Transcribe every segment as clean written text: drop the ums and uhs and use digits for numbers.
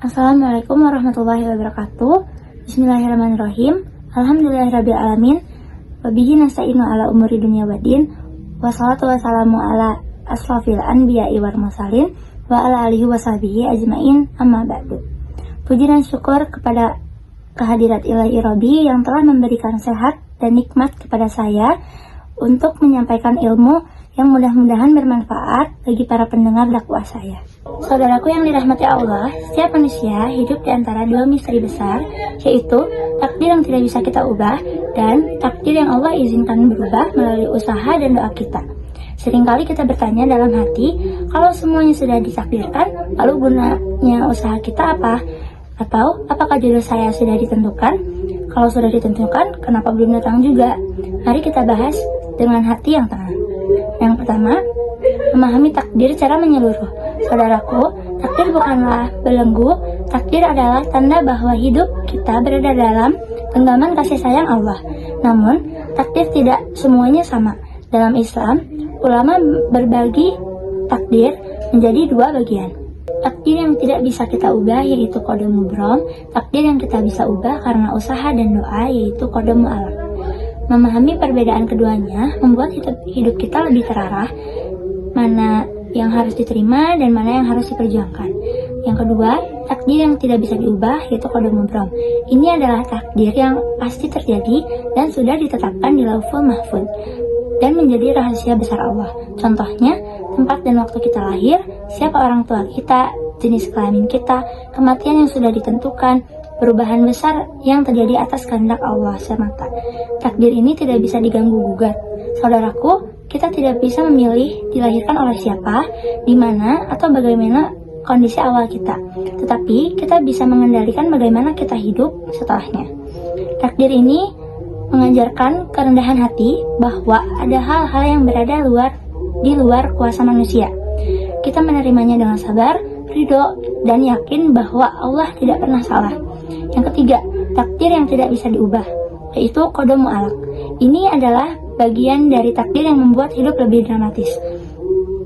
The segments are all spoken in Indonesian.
Assalamualaikum warahmatullahi wabarakatuh. Bismillahirrahmanirrahim. Alhamdulillahirrabbilalamin. Wabihi nasta'inu ala umuri dunia waddin. Wassalatu wassalamu ala asrafil anbiya'i wal mursalin wa ala alihi wa sahbihi ajmain, amma ba'du. Puji dan syukur kepada kehadirat Ilahi Rabbi yang telah memberikan sehat dan nikmat kepada saya untuk menyampaikan ilmu yang mudah-mudahan bermanfaat bagi para pendengar dakwah saya. Saudaraku yang dirahmati Allah, setiap manusia hidup di antara dua misteri besar, yaitu takdir yang tidak bisa kita ubah dan takdir yang Allah izinkan berubah melalui usaha dan doa kita. Seringkali kita bertanya dalam hati, kalau semuanya sudah ditakdirkan, lalu gunanya usaha kita apa? Atau apakah jodoh saya sudah ditentukan? Kalau sudah ditentukan, kenapa belum datang juga? Mari kita bahas dengan hati yang tenang. Yang pertama, memahami takdir secara menyeluruh. Saudaraku, takdir bukanlah belenggu. Takdir adalah tanda bahwa hidup kita berada dalam genggaman kasih sayang Allah. Namun, takdir tidak semuanya sama. Dalam Islam, ulama berbagi takdir menjadi dua bagian. Takdir yang tidak bisa kita ubah yaitu qada mubrom. Takdir yang kita bisa ubah karena usaha dan doa yaitu qada mu'allaq. Memahami perbedaan keduanya membuat hidup kita lebih terarah, mana yang harus diterima dan mana yang harus diperjuangkan. Yang kedua, takdir yang tidak bisa diubah yaitu qada mubrom. Ini adalah takdir yang pasti terjadi dan sudah ditetapkan di Lauhul Mahfuz dan menjadi rahasia besar Allah. Contohnya, tempat dan waktu kita lahir, siapa orang tua kita, jenis kelamin kita, kematian yang sudah ditentukan, perubahan besar yang terjadi atas kehendak Allah semata. Takdir ini tidak bisa diganggu-gugat. Saudaraku, kita tidak bisa memilih dilahirkan oleh siapa, di mana, atau bagaimana kondisi awal kita. Tetapi, kita bisa mengendalikan bagaimana kita hidup setelahnya. Takdir ini mengajarkan kerendahan hati bahwa ada hal-hal yang berada di luar kuasa manusia. Kita menerimanya dengan sabar, ridho, dan yakin bahwa Allah tidak pernah salah. Yang ketiga, takdir yang tidak bisa diubah, yaitu qada mu'allaq. Ini adalah bagian dari takdir yang membuat hidup lebih dramatis.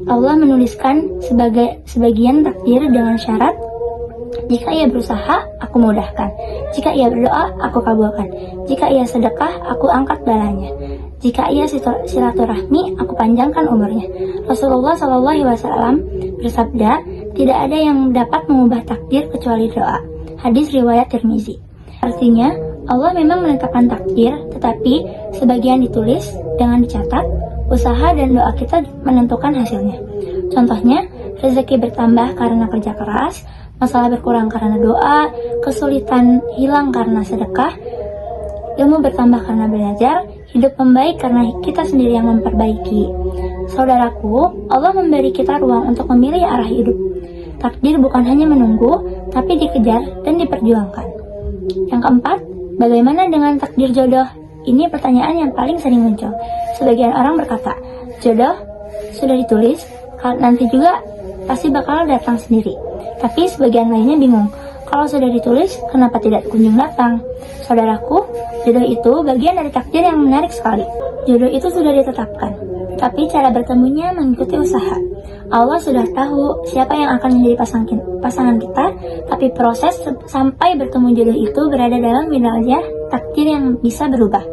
Allah menuliskan sebagian takdir dengan syarat, jika ia berusaha, aku mudahkan. Jika ia berdoa, aku kabulkan. Jika ia sedekah, aku angkat balanya. Jika ia silaturahmi, aku panjangkan umurnya. Rasulullah SAW bersabda, tidak ada yang dapat mengubah takdir kecuali doa. Hadis riwayat Tirmizi. Artinya, Allah memang menetapkan takdir, tetapi sebagian ditulis dengan dicatat, usaha dan doa kita menentukan hasilnya. Contohnya, rezeki bertambah karena kerja keras, masalah berkurang karena doa, kesulitan hilang karena sedekah, ilmu bertambah karena belajar, hidup membaik karena kita sendiri yang memperbaiki. Saudaraku, Allah memberi kita ruang untuk memilih arah hidup. Takdir bukan hanya menunggu, tapi dikejar dan diperjuangkan. Yang keempat, bagaimana dengan takdir jodoh? Ini pertanyaan yang paling sering muncul. Sebagian orang berkata, jodoh sudah ditulis, nanti juga pasti bakal datang sendiri. Tapi sebagian lainnya bingung, kalau sudah ditulis, kenapa tidak kunjung datang? Saudaraku, jodoh itu bagian dari takdir yang menarik sekali. Jodoh itu sudah ditetapkan, tapi cara bertemunya mengikuti usaha. Allah sudah tahu siapa yang akan menjadi pasangan kita, tapi proses sampai bertemu jodoh itu berada dalam wilayah takdir yang bisa berubah.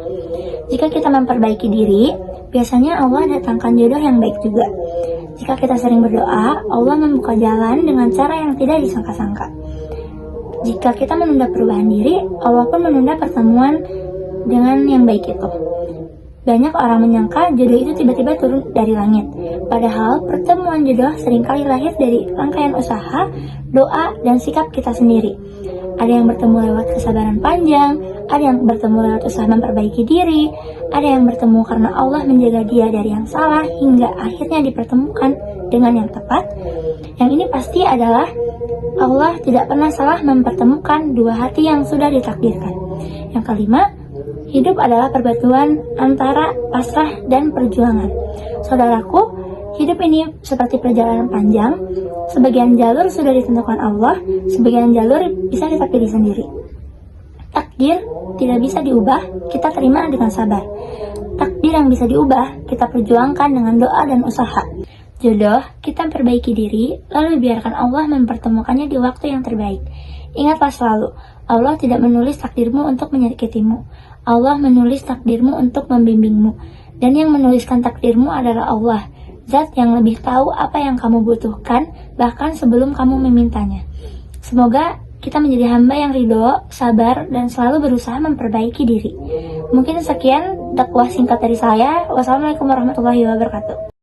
Jika kita memperbaiki diri, biasanya Allah datangkan jodoh yang baik juga. Jika kita sering berdoa, Allah membuka jalan dengan cara yang tidak disangka-sangka. Jika kita menunda perubahan diri, Allah pun menunda pertemuan dengan yang baik itu. Banyak orang menyangka jodoh itu tiba-tiba turun dari langit. Padahal pertemuan jodoh seringkali lahir dari rangkaian usaha, doa, dan sikap kita sendiri. Ada yang bertemu lewat kesabaran panjang, ada yang bertemu lewat usaha memperbaiki diri, ada yang bertemu karena Allah menjaga dia dari yang salah hingga akhirnya dipertemukan dengan yang tepat. Yang ini pasti adalah Allah tidak pernah salah mempertemukan dua hati yang sudah ditakdirkan. Yang kelima, hidup adalah perbatuan antara pasrah dan perjuangan. Saudaraku, hidup ini seperti perjalanan panjang. Sebagian jalur sudah ditentukan Allah, sebagian jalur bisa kita pilih sendiri. Takdir tidak bisa diubah, kita terima dengan sabar. Takdir yang bisa diubah, kita perjuangkan dengan doa dan usaha. jodoh, kita perbaiki diri, lalu biarkan Allah mempertemukannya di waktu yang terbaik. Ingatlah selalu, Allah tidak menulis takdirmu untuk menyakitimu. Allah menulis takdirmu untuk membimbingmu. Dan yang menuliskan takdirmu adalah Allah, Zat yang lebih tahu apa yang kamu butuhkan, bahkan sebelum kamu memintanya. Semoga kita menjadi hamba yang ridho, sabar, dan selalu berusaha memperbaiki diri. Mungkin sekian dakwah singkat dari saya. Wassalamualaikum warahmatullahi wabarakatuh.